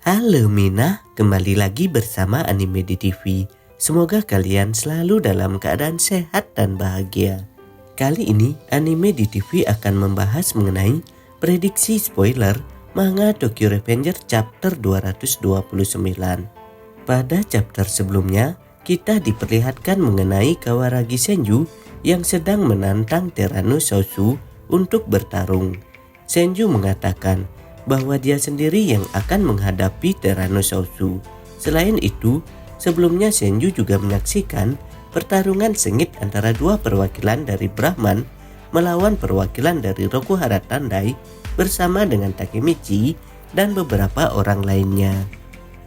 Halo Mina, kembali lagi bersama Anime di TV. Semoga kalian selalu dalam keadaan sehat dan bahagia. Kali ini Anime di TV akan membahas mengenai prediksi spoiler manga Tokyo Revenger chapter 229. Pada chapter sebelumnya, kita diperlihatkan mengenai Kawaragi Senju yang sedang menantang Terano Sosu untuk bertarung. Senju mengatakan bahwa dia sendiri yang akan menghadapi Terano Sosu. Selain itu, sebelumnya Senju juga menyaksikan pertarungan sengit antara dua perwakilan dari Brahman melawan perwakilan dari Rokuhara Tandai bersama dengan Takemichi dan beberapa orang lainnya.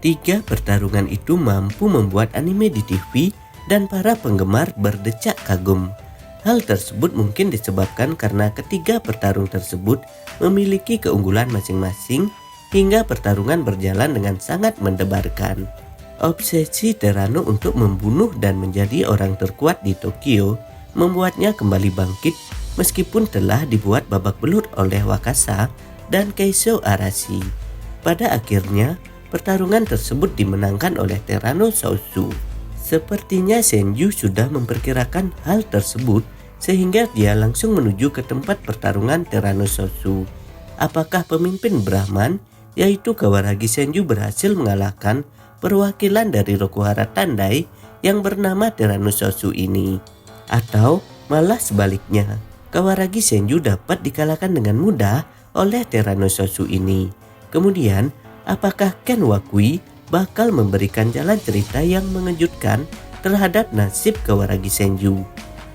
3 pertarungan itu mampu membuat anime di TV dan para penggemar berdecak kagum. Hal tersebut mungkin disebabkan karena ketiga pertarung tersebut memiliki keunggulan masing-masing hingga pertarungan berjalan dengan sangat mendebarkan. Obsesi Terano untuk membunuh dan menjadi orang terkuat di Tokyo membuatnya kembali bangkit meskipun telah dibuat babak belur oleh Wakasa dan Keiso Arashi. Pada akhirnya, pertarungan tersebut dimenangkan oleh Terano Sosu. Sepertinya Senju sudah memperkirakan hal tersebut sehingga dia langsung menuju ke tempat pertarungan Terano Sosu. Apakah pemimpin Brahman yaitu Kawaragi Senju berhasil mengalahkan perwakilan dari Rokuhara Tandai yang bernama Terano Sosu ini? Atau malah sebaliknya, Kawaragi Senju dapat dikalahkan dengan mudah oleh Terano Sosu ini? Kemudian, apakah Ken Wakui bakal memberikan jalan cerita yang mengejutkan terhadap nasib Kawaragi Senju?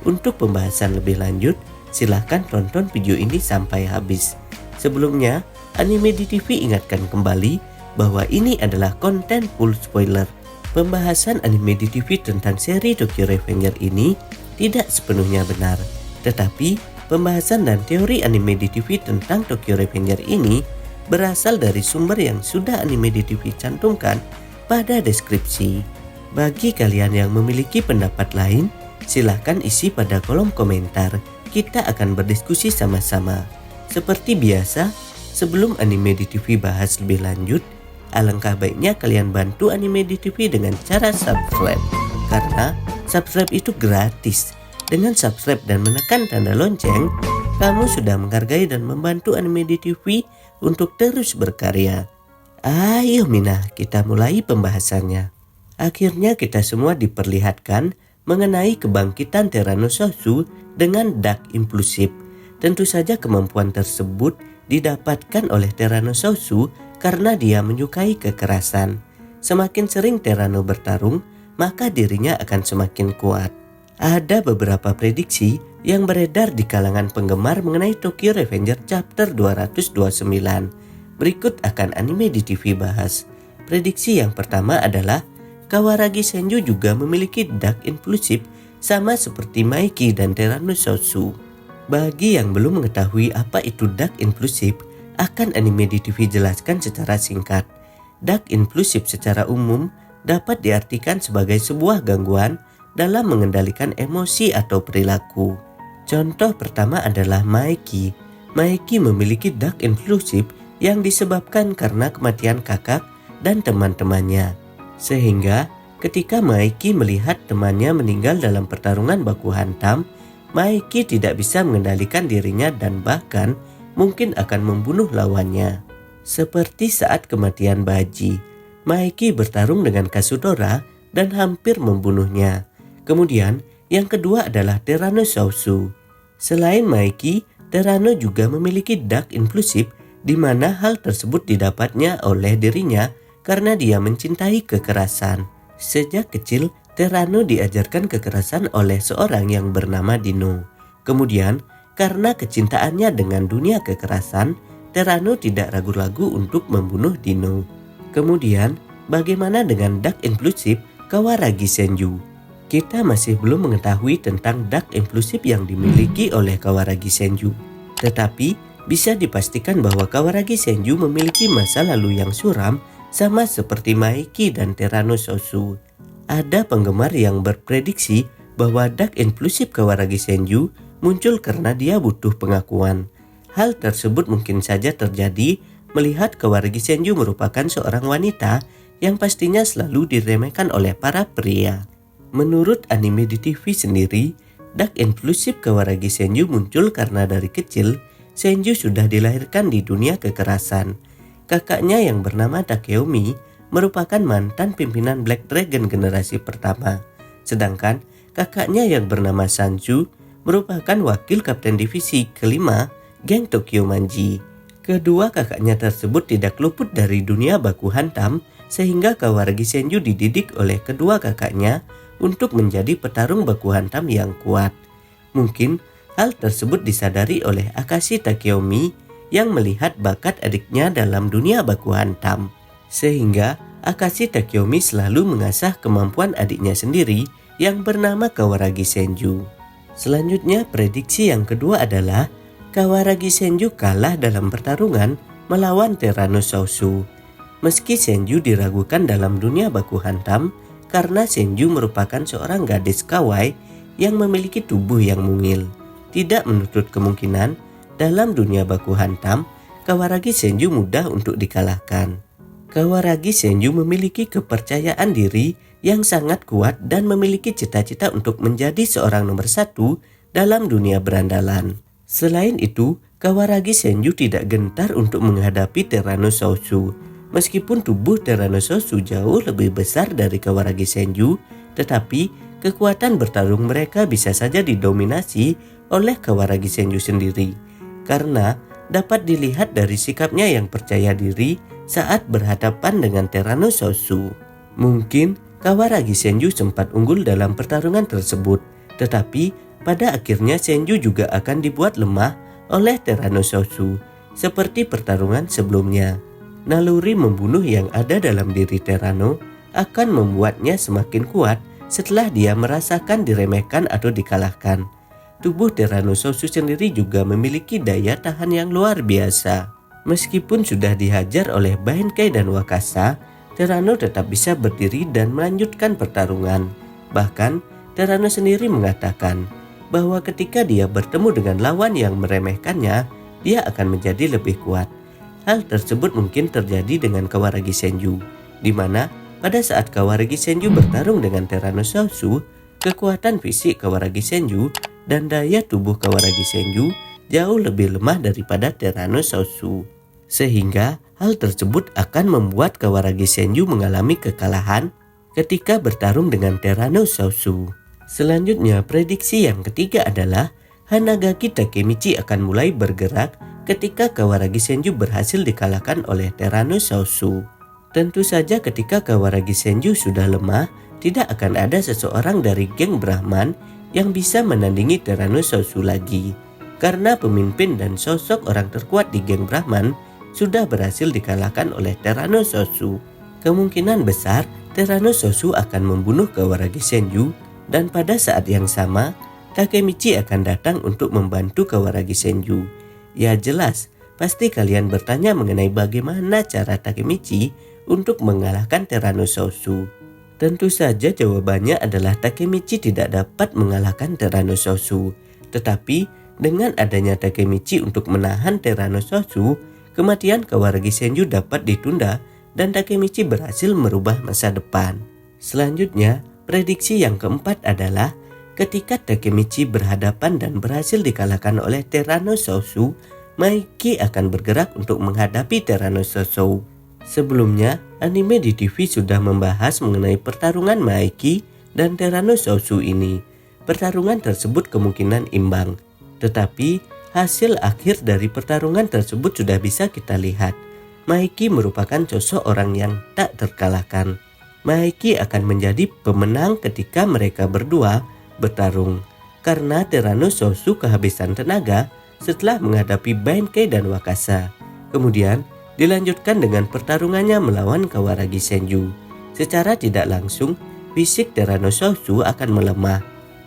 Untuk pembahasan lebih lanjut, silahkan tonton video ini sampai habis. Sebelumnya, Anime di TV ingatkan kembali bahwa ini adalah konten full spoiler. Pembahasan Anime di TV tentang seri Tokyo Revenger ini tidak sepenuhnya benar. Tetapi, pembahasan dan teori Anime di TV tentang Tokyo Revenger ini berasal dari sumber yang sudah Anime di TV cantumkan pada deskripsi. Bagi kalian yang memiliki pendapat lain, silahkan isi pada kolom komentar. Kita akan berdiskusi sama-sama. Seperti biasa, sebelum Anime di TV bahas lebih lanjut, alangkah baiknya kalian bantu Anime di TV dengan cara subscribe. Karena subscribe itu gratis. Dengan subscribe dan menekan tanda lonceng, kamu sudah menghargai dan membantu Anime di TV untuk terus berkarya. Ayo Mina, kita mulai pembahasannya. Akhirnya kita semua diperlihatkan mengenai kebangkitan Terano Sosu dengan Dark Impulsive. Tentu saja kemampuan tersebut didapatkan oleh Terano Sosu karena dia menyukai kekerasan. Semakin sering Terano bertarung, maka dirinya akan semakin kuat. Ada beberapa prediksi yang beredar di kalangan penggemar mengenai Tokyo Revenger chapter 229. Berikut akan Anime di TV bahas. Prediksi yang pertama adalah Kawaragi Senju juga memiliki Dark Impulsive sama seperti Maiki dan Terano Sosu. Bagi yang belum mengetahui apa itu Dark Impulsive, akan Anime di TV jelaskan secara singkat. Dark Impulsive secara umum dapat diartikan sebagai sebuah gangguan dalam mengendalikan emosi atau perilaku. Contoh pertama adalah Maiki. Maiki memiliki Dark Impulsive yang disebabkan karena kematian kakak dan teman-temannya. Sehingga ketika Maiki melihat temannya meninggal dalam pertarungan baku hantam, Maiki tidak bisa mengendalikan dirinya dan bahkan mungkin akan membunuh lawannya. Seperti saat kematian Baji, Maiki bertarung dengan Kasudora dan hampir membunuhnya. Kemudian yang kedua adalah Terano Sosu. Selain Maiki, Terano juga memiliki Dark Impulsive di mana hal tersebut didapatnya oleh dirinya karena dia mencintai kekerasan. Sejak kecil, Terano diajarkan kekerasan oleh seorang yang bernama Dino. Kemudian, karena kecintaannya dengan dunia kekerasan, Terano tidak ragu-ragu untuk membunuh Dino. Kemudian, bagaimana dengan Dark Impulsive Kawaragi Senju? Kita masih belum mengetahui tentang Dark Impulsive yang dimiliki oleh Kawaragi Senju. Tetapi, bisa dipastikan bahwa Kawaragi Senju memiliki masa lalu yang suram sama seperti Maiki dan Terano Sosu. Ada penggemar yang berprediksi bahwa Dark Impulsive Kawaragi Senju muncul karena dia butuh pengakuan. Hal tersebut mungkin saja terjadi melihat Kawaragi Senju merupakan seorang wanita yang pastinya selalu diremehkan oleh para pria. Menurut anime di TV sendiri, Dark Inclusive Kawaragi Senju muncul karena dari kecil Senju sudah dilahirkan di dunia kekerasan. Kakaknya yang bernama Takeomi merupakan mantan pimpinan Black Dragon generasi pertama, sedangkan kakaknya yang bernama Sanju merupakan wakil kapten divisi kelima geng Tokyo Manji. Kedua kakaknya tersebut tidak luput dari dunia baku hantam, sehingga Kawaragi Senju dididik oleh kedua kakaknya untuk menjadi petarung baku hantam yang kuat. Mungkin hal tersebut disadari oleh Akashi Takeomi yang melihat bakat adiknya dalam dunia baku hantam. Sehingga Akashi Takeomi selalu mengasah kemampuan adiknya sendiri yang bernama Kawaragi Senju. Selanjutnya, prediksi yang kedua adalah Kawaragi Senju kalah dalam pertarungan melawan Tyrannosaurus. Meski Senju diragukan dalam dunia baku hantam karena Senju merupakan seorang gadis kawaii yang memiliki tubuh yang mungil, tidak menutup kemungkinan dalam dunia baku hantam Kawaragi Senju mudah untuk dikalahkan. Kawaragi Senju memiliki kepercayaan diri yang sangat kuat dan memiliki cita-cita untuk menjadi seorang nomor satu dalam dunia berandalan. Selain itu, Kawaragi Senju tidak gentar untuk menghadapi Tyrannosaurus. Meskipun tubuh Tyrannosaurus jauh lebih besar dari Kawaragi Senju, tetapi kekuatan bertarung mereka bisa saja didominasi oleh Kawaragi Senju sendiri, karena dapat dilihat dari sikapnya yang percaya diri saat berhadapan dengan Tyrannosaurus. Mungkin Kawaragi Senju sempat unggul dalam pertarungan tersebut, tetapi pada akhirnya Senju juga akan dibuat lemah oleh Tyrannosaurus. Seperti pertarungan sebelumnya, naluri membunuh yang ada dalam diri Tyranno akan membuatnya semakin kuat setelah dia merasakan diremehkan atau dikalahkan. Tubuh Tyrannosaurus sendiri juga memiliki daya tahan yang luar biasa. Meskipun sudah dihajar oleh Benkei dan Wakasa, Tyranno tetap bisa berdiri dan melanjutkan pertarungan. Bahkan, Tyranno sendiri mengatakan bahwa ketika dia bertemu dengan lawan yang meremehkannya, dia akan menjadi lebih kuat. Hal tersebut mungkin terjadi dengan Kawaragi Senju, di mana pada saat Kawaragi Senju bertarung dengan Tyrannosaurus, kekuatan fisik Kawaragi Senju dan daya tubuh Kawaragi Senju jauh lebih lemah daripada Tyrannosaurus. Sehingga hal tersebut akan membuat Kawaragi Senju mengalami kekalahan ketika bertarung dengan Tyrannosaurus. Selanjutnya, prediksi yang ketiga adalah Hanagaki Takemichi akan mulai bergerak ketika Kawaragi Senju berhasil dikalahkan oleh Tyrannosaurus. Tentu saja ketika Kawaragi Senju sudah lemah, tidak akan ada seseorang dari geng Brahman yang bisa menandingi Tyrannosaurus lagi. Karena pemimpin dan sosok orang terkuat di geng Brahman sudah berhasil dikalahkan oleh Tyrannosaurus. Kemungkinan besar Tyrannosaurus akan membunuh Kawaragi Senju, dan pada saat yang sama Takemichi akan datang untuk membantu Kawaragi Senju. Ya jelas, pasti kalian bertanya mengenai bagaimana cara Takemichi untuk mengalahkan Tyrannosaurus. Tentu saja jawabannya adalah Takemichi tidak dapat mengalahkan Tyrannosaurus. Tetapi dengan adanya Takemichi untuk menahan Tyrannosaurus, kematian Kawaragi Senju dapat ditunda dan Takemichi berhasil merubah masa depan. Selanjutnya, prediksi yang keempat adalah ketika Takemichi berhadapan dan berhasil dikalahkan oleh Tyrannosaurus, Maiki akan bergerak untuk menghadapi Tyrannosaurus. Sebelumnya, anime di TV sudah membahas mengenai pertarungan Maiki dan Tyrannosaurus ini. Pertarungan tersebut kemungkinan imbang, tetapi hasil akhir dari pertarungan tersebut sudah bisa kita lihat. Maiki merupakan sosok orang yang tak terkalahkan. Maiki akan menjadi pemenang ketika mereka berdua bertarung, karena Tyrannosaurus kehabisan tenaga setelah menghadapi Benkei dan Wakasa. Kemudian dilanjutkan dengan pertarungannya melawan Kawaragi Senju. Secara tidak langsung, fisik Tyrannosaurus akan melemah.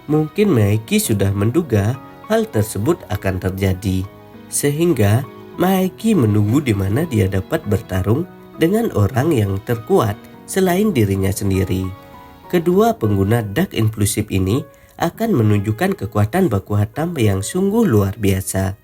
Mungkin Maiki sudah menduga hal tersebut akan terjadi, sehingga Maiki menunggu di mana dia dapat bertarung dengan orang yang terkuat selain dirinya sendiri. Kedua pengguna Dark Inclusive ini akan menunjukkan kekuatan baku hantam yang sungguh luar biasa.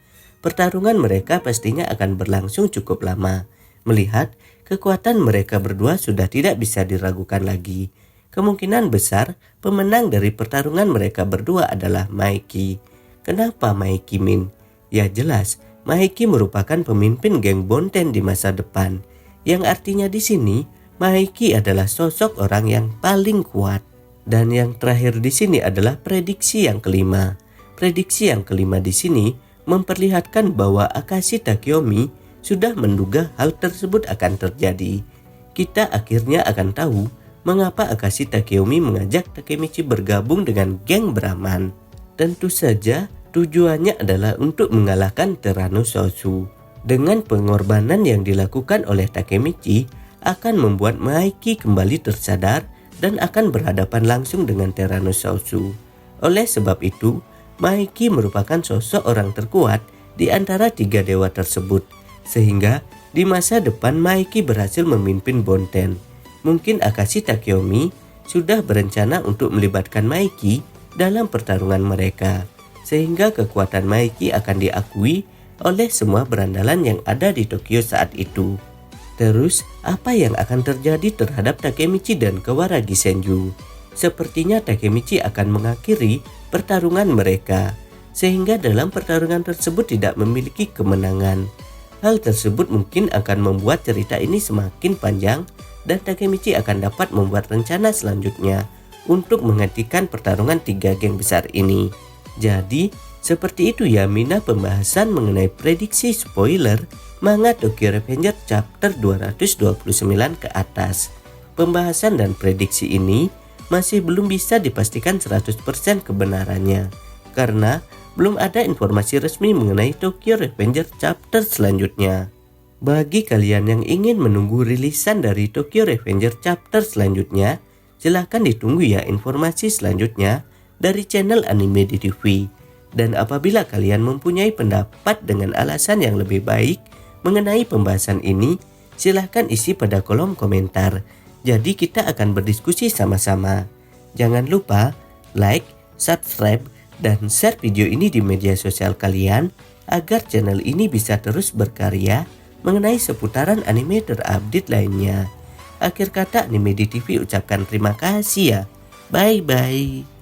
pertarungan mereka pastinya akan berlangsung cukup lama. Melihat kekuatan mereka berdua sudah tidak bisa diragukan lagi. Kemungkinan besar pemenang dari pertarungan mereka berdua adalah Maeki. Kenapa Maeki, Min? Ya jelas, Maeki merupakan pemimpin geng Bonten di masa depan. Yang artinya di sini, Maeki adalah sosok orang yang paling kuat. Dan yang terakhir di sini adalah prediksi yang kelima. Prediksi yang kelima di sini memperlihatkan bahwa Akashi Takeomi sudah menduga hal tersebut akan terjadi. Kita akhirnya akan tahu mengapa Akashi Takeomi mengajak Takemichi bergabung dengan geng Brahman. Tentu saja tujuannya adalah untuk mengalahkan Tyranus Osu. Dengan pengorbanan yang dilakukan oleh Takemichi akan membuat Maeki kembali tersadar dan akan berhadapan langsung dengan Tyranus Osu. Oleh sebab itu, Maeki merupakan sosok orang terkuat di antara tiga dewa tersebut, sehingga di masa depan Maeki berhasil memimpin Bonten. Mungkin Akashi Takeomi sudah berencana untuk melibatkan Maeki dalam pertarungan mereka, sehingga kekuatan Maeki akan diakui oleh semua berandalan yang ada di Tokyo saat itu. Terus, apa yang akan terjadi terhadap Takemichi dan Kawaragi Senju? Sepertinya Takemichi akan mengakhiri pertarungan mereka, sehingga dalam pertarungan tersebut tidak memiliki kemenangan. Hal tersebut mungkin akan membuat cerita ini semakin panjang dan Takemichi akan dapat membuat rencana selanjutnya untuk menghentikan pertarungan tiga geng besar ini. Jadi, seperti itu ya Mina pembahasan mengenai prediksi spoiler manga Tokyo Revenger chapter 229 ke atas. Pembahasan dan prediksi ini masih belum bisa dipastikan 100% kebenarannya karena belum ada informasi resmi mengenai Tokyo Revenger chapter selanjutnya. Bagi kalian yang ingin menunggu rilisan dari Tokyo Revenger chapter selanjutnya, silahkan ditunggu ya informasi selanjutnya dari channel Anime di TV. Dan apabila kalian mempunyai pendapat dengan alasan yang lebih baik mengenai pembahasan ini, silahkan isi pada kolom komentar. Jadi kita akan berdiskusi sama-sama. Jangan lupa like, subscribe, dan share video ini di media sosial kalian agar channel ini bisa terus berkarya mengenai seputaran anime terupdate lainnya. Akhir kata Anime di TV ucapkan terima kasih ya. Bye-bye.